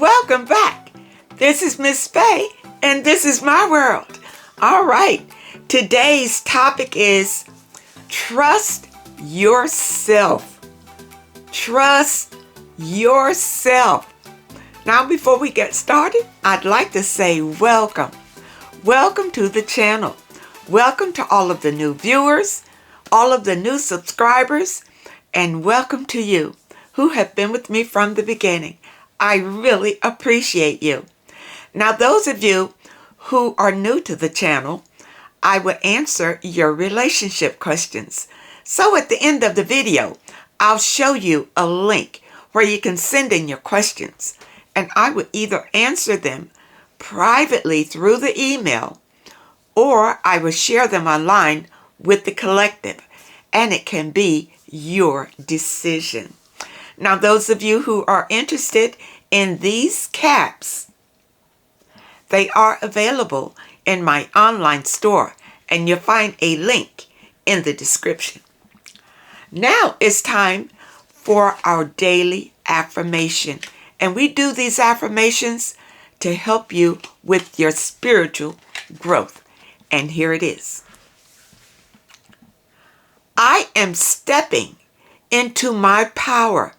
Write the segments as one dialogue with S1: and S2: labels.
S1: welcome back. This is Miss Faye, and this is my world. All right, today's topic is trust yourself. Trust yourself. Now, before we get started, I'd like to say welcome. Welcome to the channel. Welcome to all of the new viewers, all of the new subscribers, and welcome to you who have been with me from the beginning. I really appreciate you. Now, those of you who are new to the channel, I will answer your relationship questions. So at the end of the video, I'll show you a link where you can send in your questions, and I will either answer them privately through the email, or I will share them online with the collective, and it can be your decision. Now, those of you who are interested in these caps, they are available in my online store, and you'll find a link in the description. Now it's time for our daily affirmation, and we do these affirmations to help you with your spiritual growth. And here it is. I am stepping into my power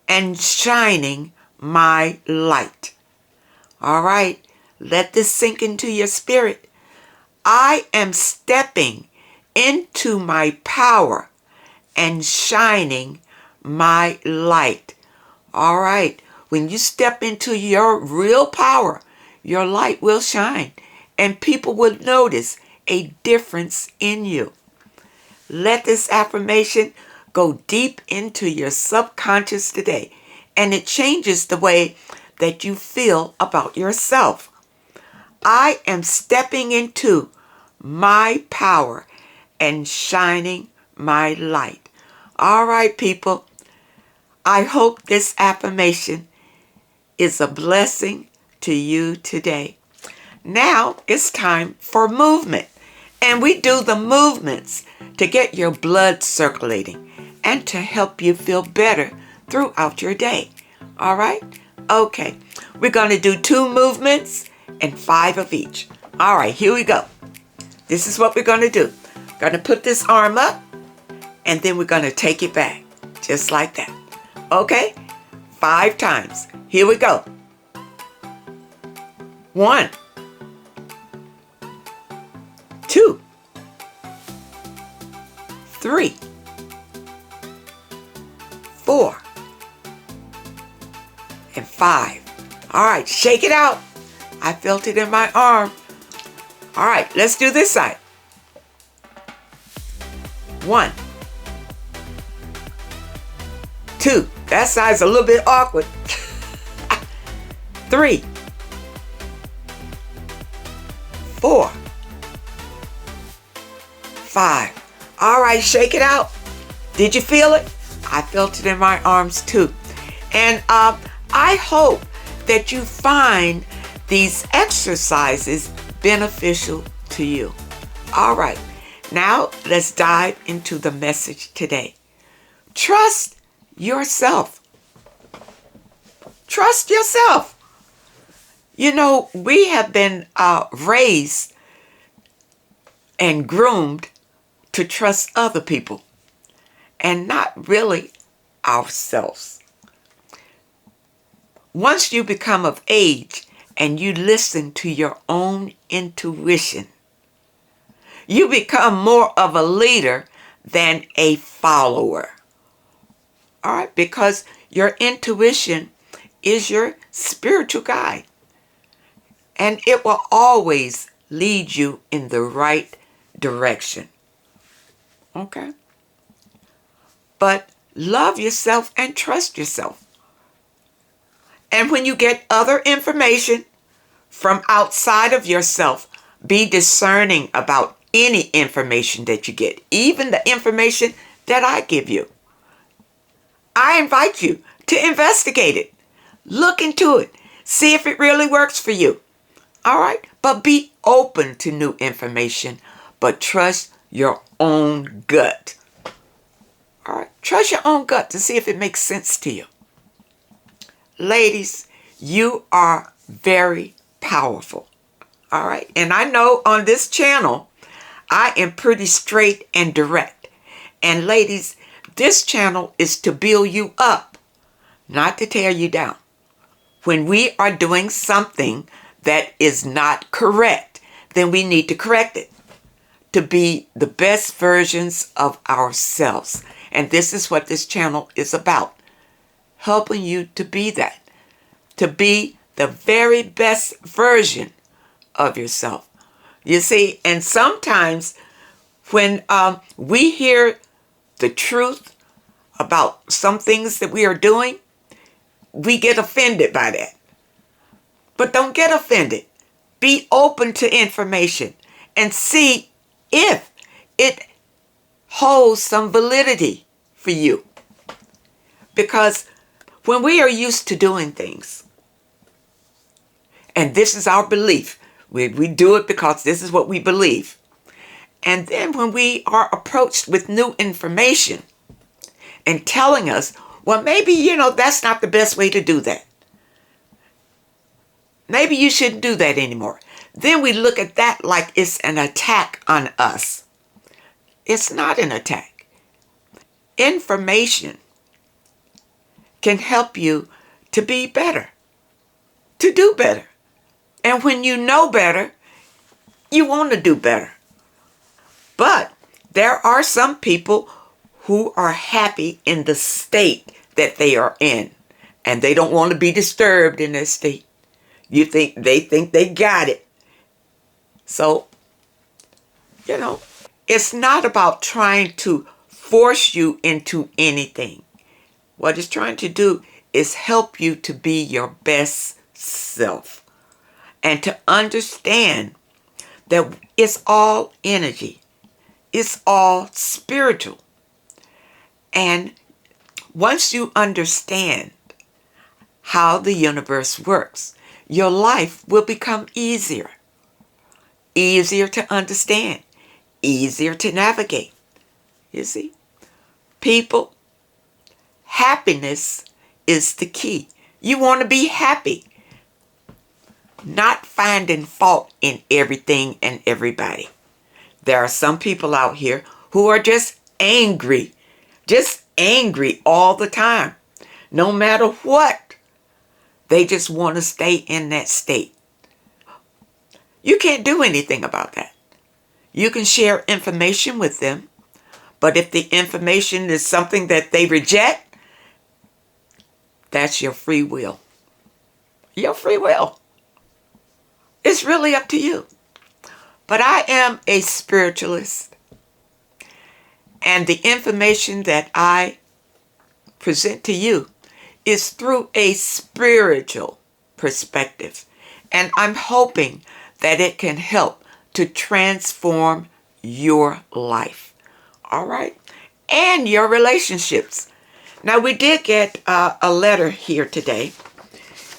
S1: and shining my light. All right, let this sink into your spirit. I am stepping into my power and shining my light. All right, when you step into your real power, your light will shine, and people will notice a difference in you. Let this affirmation go deep into your subconscious today, and it changes the way that you feel about yourself. I am stepping into my power and shining my light. All right, people. I hope this affirmation is a blessing to you today. Now it's time for movement. And we do the movements to get your blood circulating and to help you feel better throughout your day. All right? Okay. We're going to do 2 movements and 5 of each. All right, here we go. This is what we're going to do. Going to put this arm up, and then we're going to take it back, just like that. Okay? 5 times. Here we go. 1, 2, 3, 4, and 5. All right, shake it out. I felt it in my arm. All right, let's do this side. 1, 2. That side's a little bit awkward. 3, 4, 5. All right, shake it out. Did you feel it? I felt it in my arms too. And I hope that you find these exercises beneficial to you. All right, now let's dive into the message today. Trust yourself. Trust yourself. You know, we have been raised and groomed to trust other people and not really ourselves. Once you become of age and you listen to your own intuition, you become more of a leader than a follower. All right, because your intuition is your spiritual guide, and it will always lead you in the right direction. Okay? But love yourself and trust yourself. And when you get other information from outside of yourself, be discerning about any information that you get, even the information that I give you. I invite you to investigate it. Look into it. See if it really works for you. All right? But be open to new information, but trust your own gut. All right? Trust your own gut to see if it makes sense to you. Ladies, You are very powerful. All right. And I know on this channel, I am pretty straight and direct. And ladies, this channel is to build you up, not to tear you down. When we are doing something that is not correct, then we need to correct it to be the best versions of ourselves. And this is what this channel is about. Helping you to be that. To be the very best version of yourself. You see, and sometimes when we hear the truth about some things that we are doing, we get offended by that. But don't get offended. Be open to information and see if it holds some validity for you. Because when we are used to doing things, and this is our belief, we do it because this is what we believe. And then when we are approached with new information and telling us, well, maybe, that's not the best way to do that. Maybe you shouldn't do that anymore. Then we look at that like it's an attack on us. It's not an attack. Information can help you to be better, to do better. And when you know better, you want to do better. But there are some people who are happy in the state that they are in, and they don't want to be disturbed in their state. They think they got it. So, it's not about trying to force you into anything. What it's trying to do is help you to be your best self and to understand that it's all energy. It's all spiritual. And once you understand how the universe works, your life will become easier. Easier to understand. Easier to navigate. You see? People, happiness is the key. You want to be happy. Not finding fault in everything and everybody. There are some people out here who are just angry all the time. No matter what, they just want to stay in that state. You can't do anything about that. You can share information with them, but if the information is something that they reject, that's your free will. Your free will. It's really up to you. But I am a spiritualist, and the information that I present to you is through a spiritual perspective. And I'm hoping that it can help to transform your life. All right? And your relationships. Now, we did get a letter here today.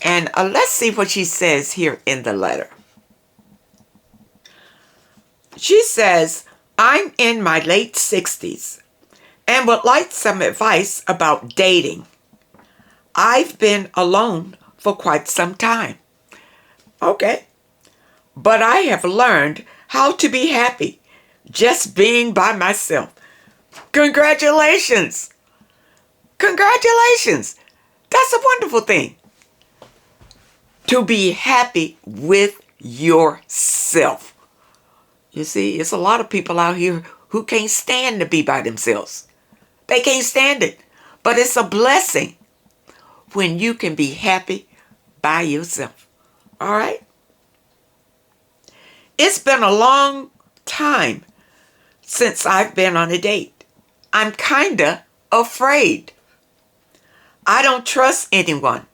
S1: And let's see what she says here in the letter. She says, I'm in my late 60s and would like some advice about dating. I've been alone for quite some time. Okay. But I have learned how to be happy just being by myself. Congratulations. Congratulations. That's a wonderful thing. To be happy with yourself. You see, it's a lot of people out here who can't stand to be by themselves. They can't stand it. But it's a blessing when you can be happy by yourself. All right? It's been a long time since I've been on a date. I'm kinda afraid. I don't trust anyone.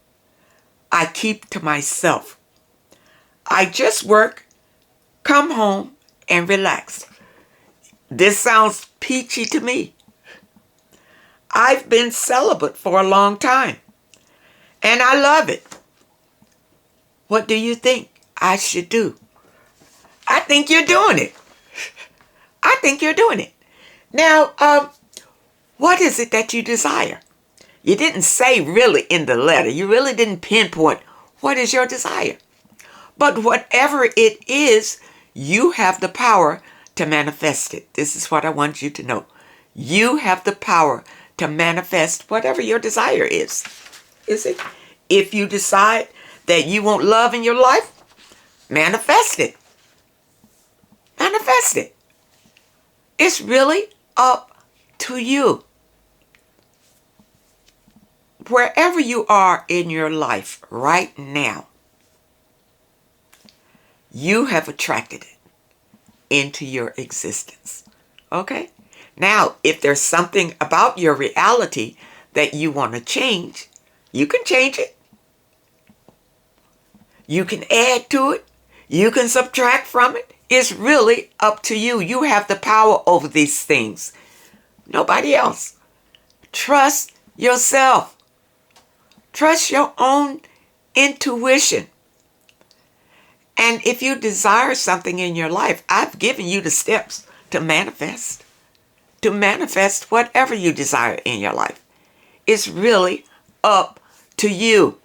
S1: I keep to myself. I just work, come home, and relax. This sounds peachy to me. I've been celibate for a long time, and I love it. What do you think I should do? I think you're doing it. I think you're doing it. Now, what is it that you desire? You didn't say really in the letter. You really didn't pinpoint What is your desire? But whatever it is, you have the power to manifest it. This is what I want you to know. You have the power to manifest whatever your desire is. You see? If you decide that you want love in your life, manifest it. Manifest it. It's really up to you. Wherever you are in your life right now, you have attracted it into your existence. Okay? Now, if there's something about your reality that you want to change, you can change it. You can add to it. You can subtract from it. It's really up to you. You have the power over these things. Nobody else. Trust yourself. Trust your own intuition. And if you desire something in your life, I've given you the steps to manifest. To manifest whatever you desire in your life. It's really up to you.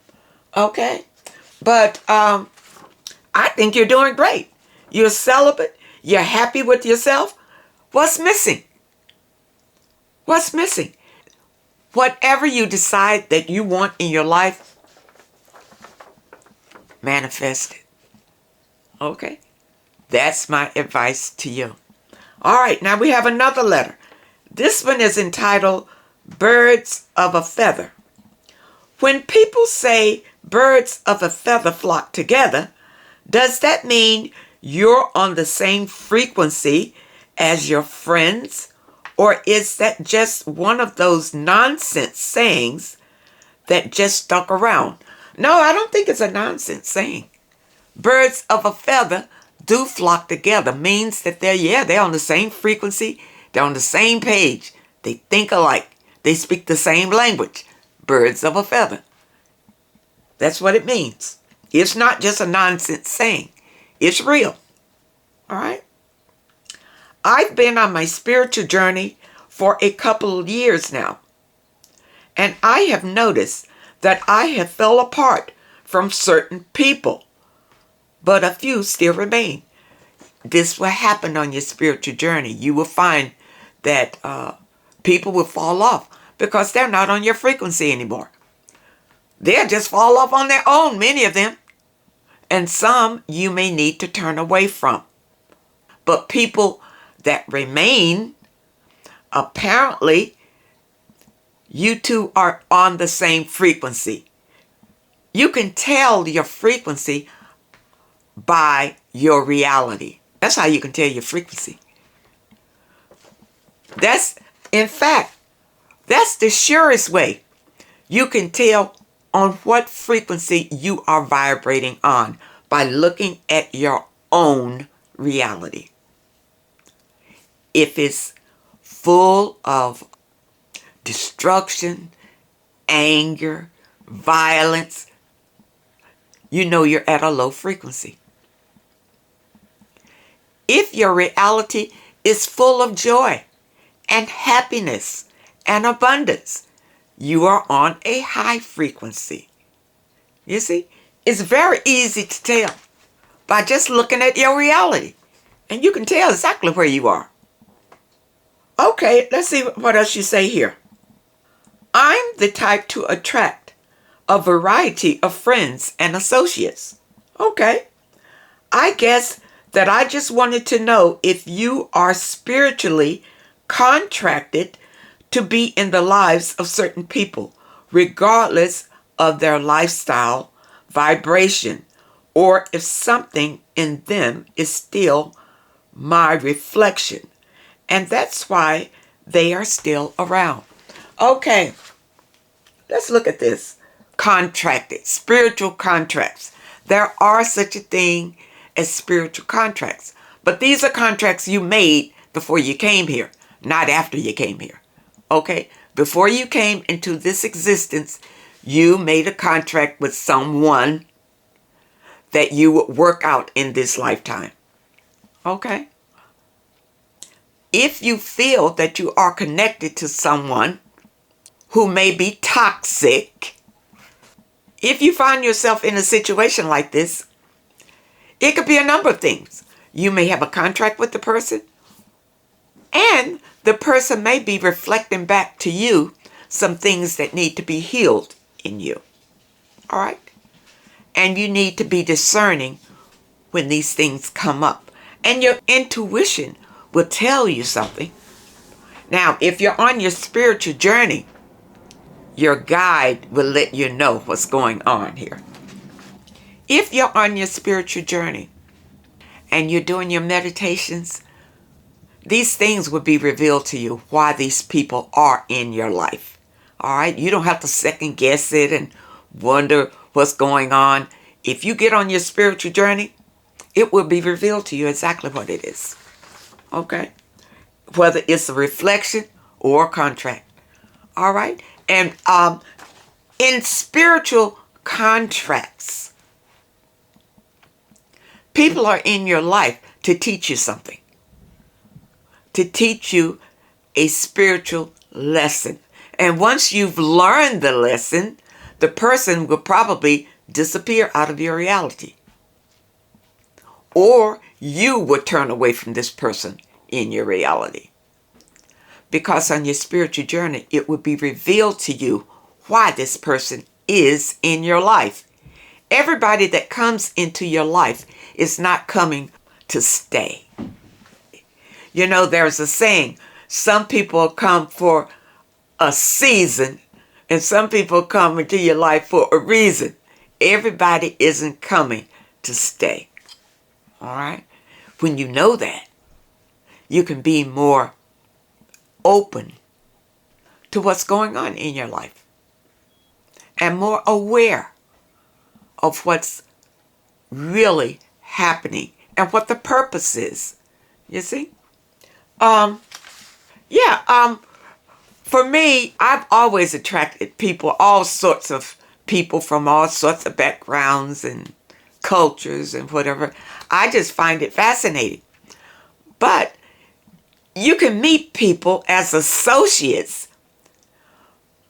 S1: Okay? But I think you're doing great. You're celibate. You're happy with yourself. What's missing? What's missing? Whatever you decide that you want in your life, manifest it. Okay? That's my advice to you. All right, now we have another letter. This one is entitled Birds of a Feather. When people say birds of a feather flock together, does that mean you're on the same frequency as your friends? Or is that just one of those nonsense sayings that just stuck around? No, I don't think it's a nonsense saying. Birds of a feather do flock together. Means that they're on the same frequency. They're on the same page. They think alike. They speak the same language. Birds of a feather. That's what it means. It's not just a nonsense saying. It's real. All right? I've been on my spiritual journey for a couple of years now. And I have noticed that I have fell apart from certain people. But a few still remain. This will happen on your spiritual journey. You will find that people will fall off because they're not on your frequency anymore. They'll just fall off on their own, many of them. And some you may need to turn away from. But people that remain, apparently, you two are on the same frequency. You can tell your frequency by your reality. That's how you can tell your frequency. In fact, that's the surest way you can tell on what frequency you are vibrating on, by looking at your own reality. If it's full of destruction, anger, violence, you know you're at a low frequency. If your reality is full of joy and happiness and abundance, you are on a high frequency. You see, it's very easy to tell by just looking at your reality. And you can tell exactly where you are. Okay, let's see what else you say here. I'm the type to attract a variety of friends and associates. Okay, I guess that I just wanted to know if you are spiritually contracted to be in the lives of certain people, regardless of their lifestyle, vibration, or if something in them is still my reflection. And that's why they are still around. Okay, let's look at this. Contracted, spiritual contracts. There are such a thing as spiritual contracts. But these are contracts you made before you came here, not after you came here. Okay? Before you came into this existence, you made a contract with someone that you would work out in this lifetime. Okay? If you feel that you are connected to someone who may be toxic, If you find yourself in a situation like this, it could be a number of things. You may have a contract with the person, and the person may be reflecting back to you some things that need to be healed in you. All right? And you need to be discerning when these things come up. And your intuition will tell you something. Now, if you're on your spiritual journey, your guide will let you know what's going on here. If you're on your spiritual journey and you're doing your meditations, these things will be revealed to you why these people are in your life. All right? You don't have to second guess it and wonder what's going on. If you get on your spiritual journey, it will be revealed to you exactly what it is. Okay? Whether it's a reflection or a contract. All right? And in spiritual contracts, people are in your life to teach you something. To teach you a spiritual lesson. And once you've learned the lesson, the person will probably disappear out of your reality. Or you would turn away from this person in your reality. Because on your spiritual journey, it would be revealed to you why this person is in your life. Everybody that comes into your life is not coming to stay. You know, there's a saying, some people come for a season and some people come into your life for a reason. Everybody isn't coming to stay. All right? When you know that, you can be more open to what's going on in your life and more aware of what's really happening and what the purpose is. You see? For me, I've always attracted people, all sorts of people from all sorts of backgrounds and cultures and whatever. I just find it fascinating. But you can meet people as associates,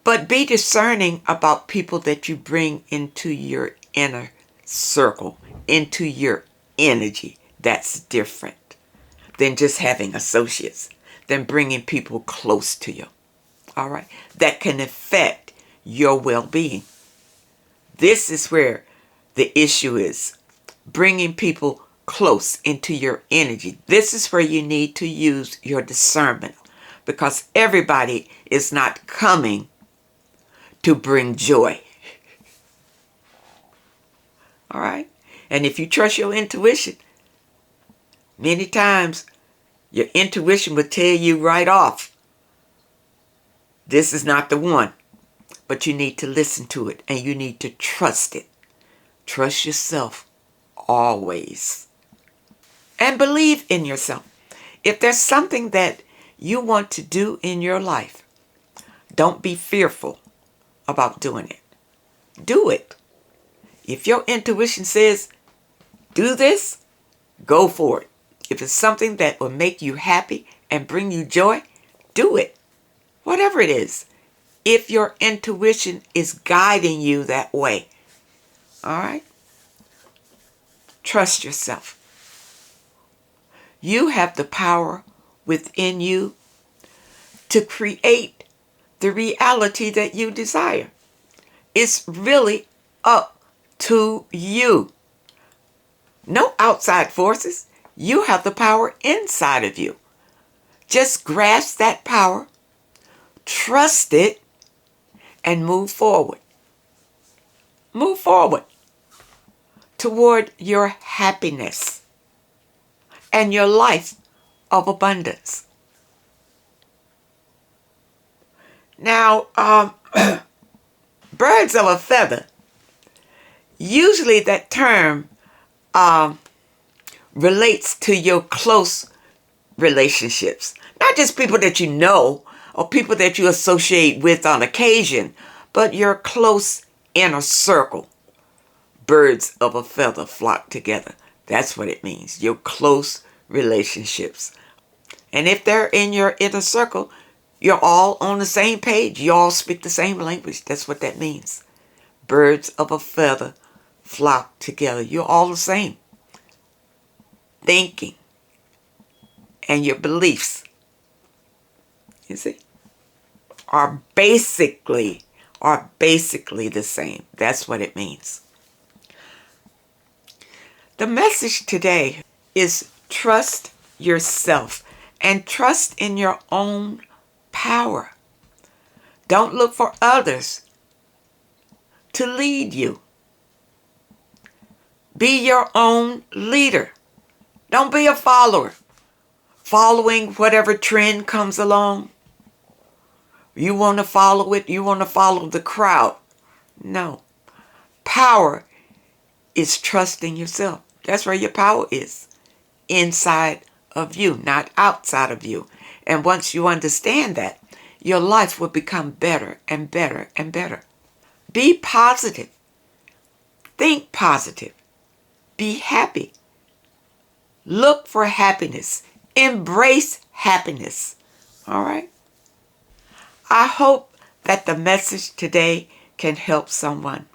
S1: but be discerning about people that you bring into your inner circle, into your energy. That's different than just having associates, than bringing people close to you. All right? That can affect your well-being. This is where the issue is. Bringing people close into your energy. This is where you need to use your discernment, because everybody is not coming to bring joy. All right? And if you trust your intuition, many times your intuition will tell you right off, this is not the one. But you need to listen to it and you need to trust it. Trust yourself always. And believe in yourself. If there's something that you want to do in your life, don't be fearful about doing it. Do it. If your intuition says, do this, go for it. If it's something that will make you happy and bring you joy, do it. Whatever it is. If your intuition is guiding you that way. All right? Trust yourself. You have the power within you to create the reality that you desire. It's really up to you. No outside forces. You have the power inside of you. Just grasp that power, trust it, and move forward. Move forward toward your happiness and your life of abundance. Now, birds of a feather, usually that term relates to your close relationships. Not just people that you know or people that you associate with on occasion, but your close inner circle. Birds of a feather flock together. That's what it means. Your close relationships. And if they're in your inner circle, you're all on the same page. You all speak the same language. That's what that means. birds of a feather flock together. You're all the same. Thinking and your beliefs, you see, are basically the same. That's what it means. The message today is trust yourself and trust in your own power. Don't look for others to lead you. Be your own leader. Don't be a follower, following whatever trend comes along. You want to follow it. You want to follow the crowd. No. Power is trusting yourself. That's where your power is. Inside of you, not outside of you. And once you understand that, your life will become better and better and better. Be positive. Think positive. Be happy. Look for happiness. Embrace happiness. All right? I hope that the message today can help someone.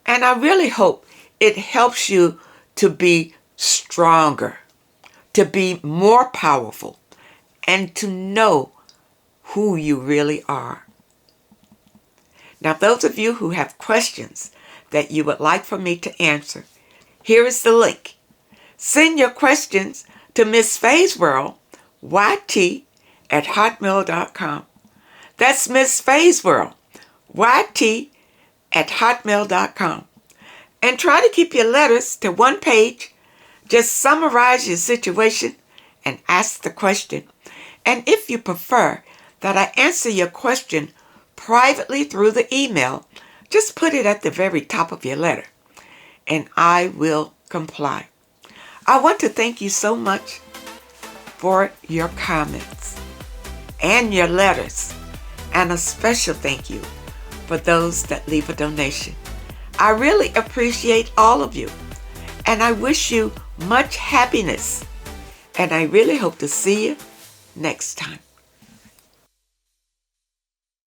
S1: And I really hope it helps you to be stronger, to be more powerful, and to know who you really are. Now, those of you who have questions that you would like for me to answer, here is the link. Send your questions to Miss Faye's World, YT, at hotmail.com. That's Miss Faye's World, YT, at hotmail.com. And try to keep your letters to one page. Just summarize your situation and ask the question. And if you prefer that I answer your question privately through the email, just put it at the very top of your letter, and I will comply. I want to thank you so much for your comments and your letters, and a special thank you for those that leave a donation. I really appreciate all of you, and I wish you much happiness, and I really hope to see you next time.